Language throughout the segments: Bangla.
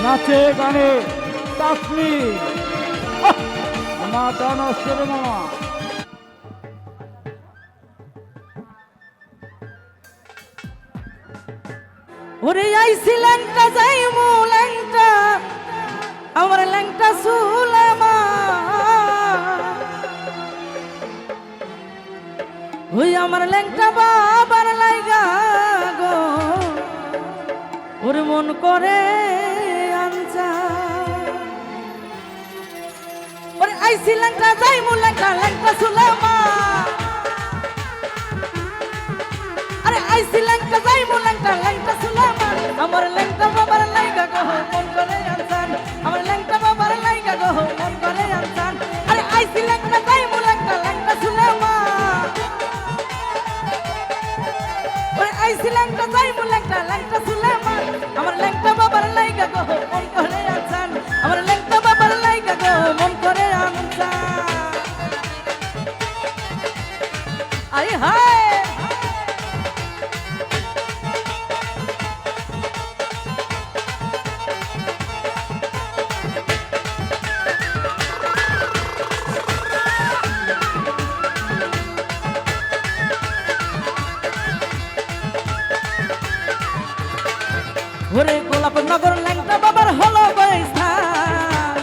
নাচে গানে তাসমি মাথা নষ্ট রে মামা। ওরে আইছি ল্যাংটা যাইমু ল্যাংটা আমার ল্যাংটা সুলেমা ওই আমার ল্যাংটা বাবার লাইগা গো ওরে মন করে আনছা ওরে আইছি ল্যাংটা যাইমু ল্যাংটা ল্যাংটা সুলেমা আরে আইছি ল্যাংটা যাইমু ল্যাংটা ল্যাংটা সুলেমা আমার ল্যাংটা বাবার লাইগা গো মন করে আনছান আমার ল্যাংটা বাবার লাইগা গো মন করে আনছান আরে আইছি ল্যাংটা যাইমু ল্যাংটা ল্যাংটা সুলেমা ওরে আইছি ল্যাংটা যাইমু ল্যাংটা ল্যাংটা সুলেমা আমার ল্যাংটা বাবার লাইগা গো মন করে আনছান আমার ল্যাংটা বাবার লাইগা গো মন করে আনছান আই হায় ওরে গোলাপ নগর ল্যাংটা বাবার হলো বৈস্থান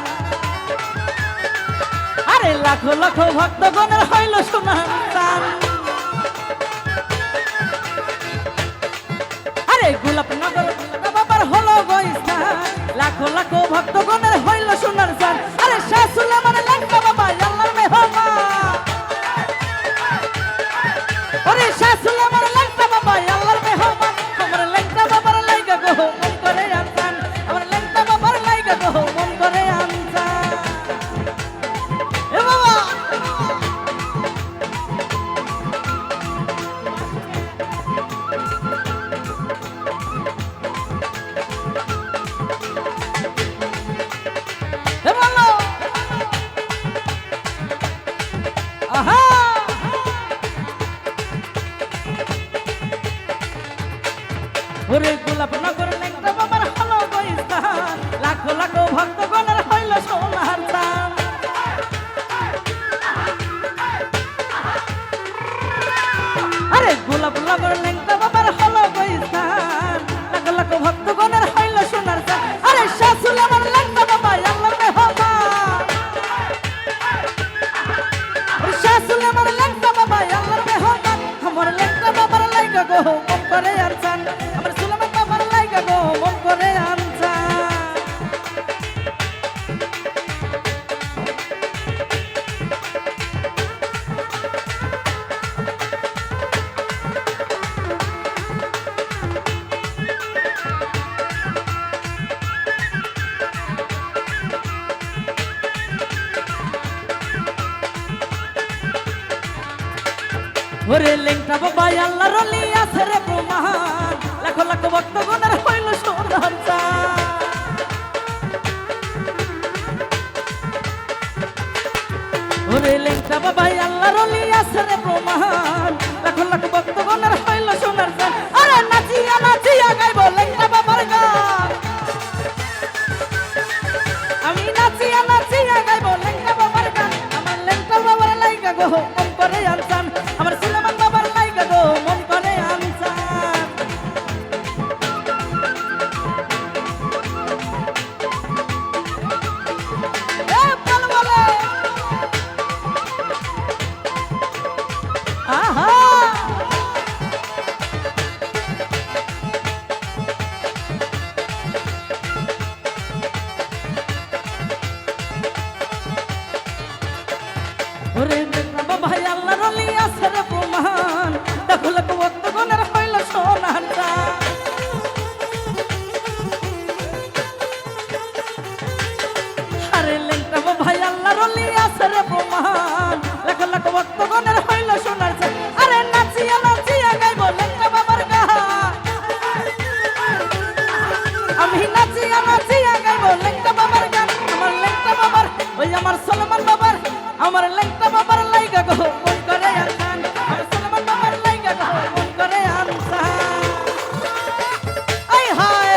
আরে লাখো লাখো ভক্তগণের হইল সোনার দান আরে গোলাপ নগর ল্যাংটা বাবার হলো বৈস্থান লাখো লাখো ভক্তগণের হইল সোনার দান আরে শাহ সুলেমান ল্যাংটা বাবা আল্লাহর মেহমান ওরে শাহ সুলেমান ল্যাংটা বাবা আল্লাহর মেহমান আমার ল্যাংটা বাবার লাইগা গো মন করে আনছান আমার ল্যাংটা বাবার লাইগা গো মন করে আনছান এ বাবা এ বলো আহা ওরে গোলাপ নগর ল্যাংটা বাবার হলো বৈস্থান লাখো লাখো ভক্তগণের হইল সোনার দান আরে গোলাপ নগর ল্যাংটা বাবার হলো বৈস্থান লাখো লাখো ভক্তগণের হইল সোনার দান আরে শাহ সুলেমান ল্যাংটা বাবা আল্লাহর মেহমান শাহ সুলেমান ল্যাংটা বাবা আল্লাহর মেহমান আমার ল্যাংটা বাবার লাইগা গো মন করে আনছান আমার সুলেমান বাবার লাইগা গো মন করে আনছান ওরে ল্যাংটা বাবা আল্লাহর ওলি আছে রে প্রমাণ লাখো লাখো ভক্তগণের হইল সোনার দান ওরে ল্যাংটা বাবা আল্লাহর ওলি আছে রে প্রমাণ লাখো লাখো ভক্তগণের হইল সোনার দান আরে নাচিয়া নাচিয়া গাইবো ল্যাংটা বাবার গান আমি নাচিয়া নাচিয়া গাইবো ল্যাংটা বাবার গান আমার ল্যাংটা বাবার লাইগা গো মন করে আনছান আমার সুলেমান বাবার লাইগা গো মন করে আনছান এ বল বলে আহা ওরে ল্যাংটা বাবা আল্লাহর ওলি আছে রে প্রমাণ লাখো লাখো ভক্তগণের হইল সোনার দান আরে ল্যাংটা বাবা আল্লাহর ওলি আছে রে প্রমাণ লাখো লাখো ভক্তগণের হইল সোনার দান আরে নাচিয়া নাচিয়া গাইবো ল্যাংটা বাবার গান আমি নাচিয়া নাচিয়া গাইবো ল্যাংটা বাবার গান আমার ল্যাংটা বাবার ওই আমার সুলেমান বাবার আমার ল্যাংটা বাবার লাইগা গো মন করে আনছান আমার সুলেমান বাবার লাইগা গো মন করে আনছান আই হায়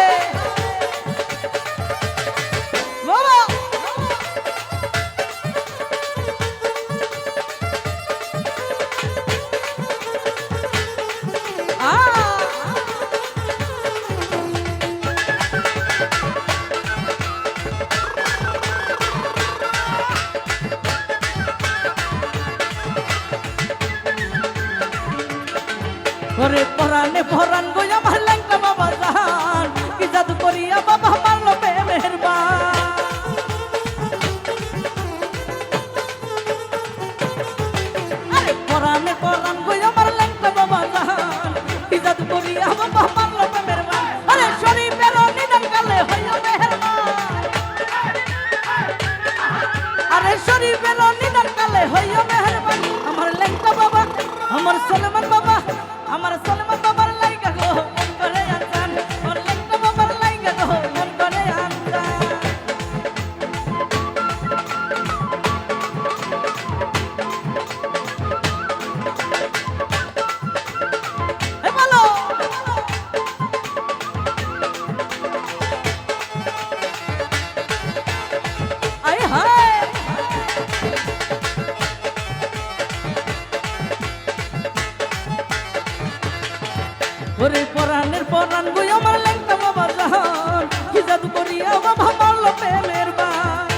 পরাণ গই আমার ল্যাংটা বাবা জান কি জাদু করিয়া বাবা মারলো প্রেমের বান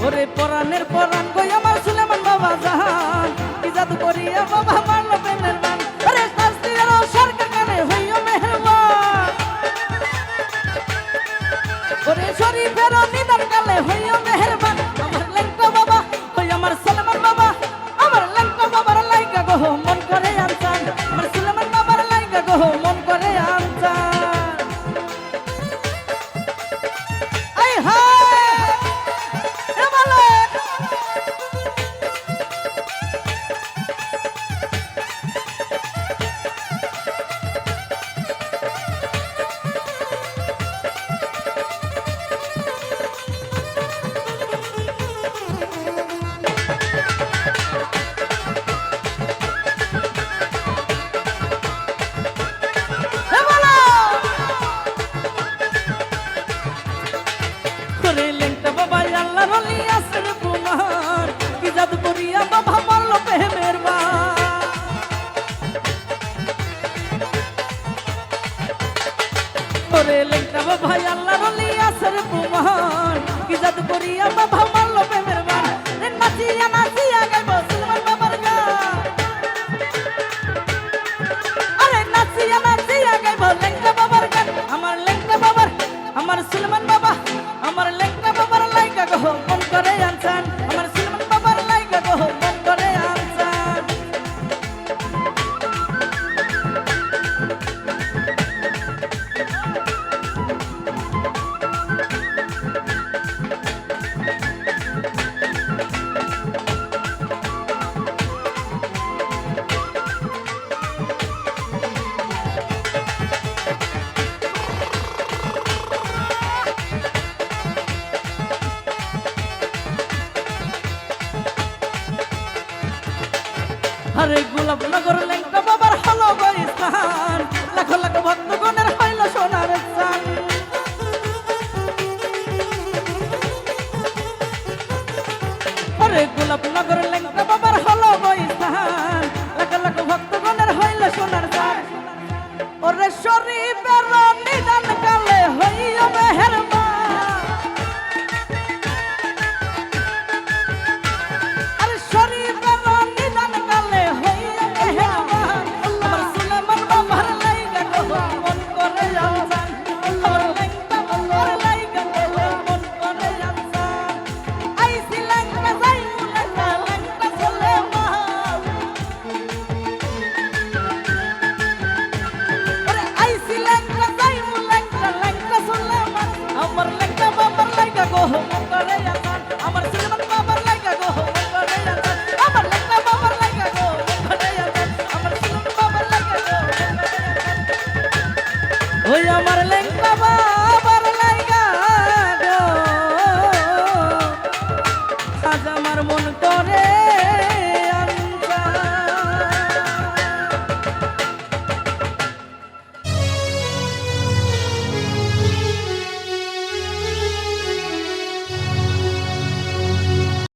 ওরে পরাণের পরাণ গই আমার সুলেমান বাবা জান কি জাদু করিয়া বাবা মারলো প্রেমের বান আরে শাস্ত্রীর সরকার কানে হইও মেহরবান ওরে শরীফের নিদান কালে হইও মেহরবান আমার ল্যাংটা বাবা হই আমার সুলেমান বাবা আমার ল্যাংটা বাবার লাইগা গো মন করে আনসান আমার সুলেমান বাবার লাইগা গো মন করে আনসান আই হায় এ বলো করে লেংটা বাবা আল্লাহ রলি আসর কুমার কি জাদু করিয়া বাবা মারলো প্রেমের বান করে লেংটা বাবা আল্লাহ রলি আসর কুমার কি জাদু করিয়া বাবা মারলো প্রেমের বান রে নাচিয়া নাচিয়া গাইব সুলেমান বাবার গান আরে নাচিয়া নাচিয়া গাইব লেংটা বাবার গান আমার লেংটা বাবার আমার সুলেমান বাবা আমার লেংটা বাবার লাইগা গো মন করে আনসান আমার সুলেমান বাবার লাইগা গো মন করে আনসান আরে গোলাপনগর লেংটা বাবার হলো গো স্থান লাখ লাখ ভক্তগণের হইল সোনার চান আরে গোলাপনগর লেংটা বাবার হলো গো স্থান লাখ লাখ ভক্তগণের হইল সোনার চান ওরে শরীফ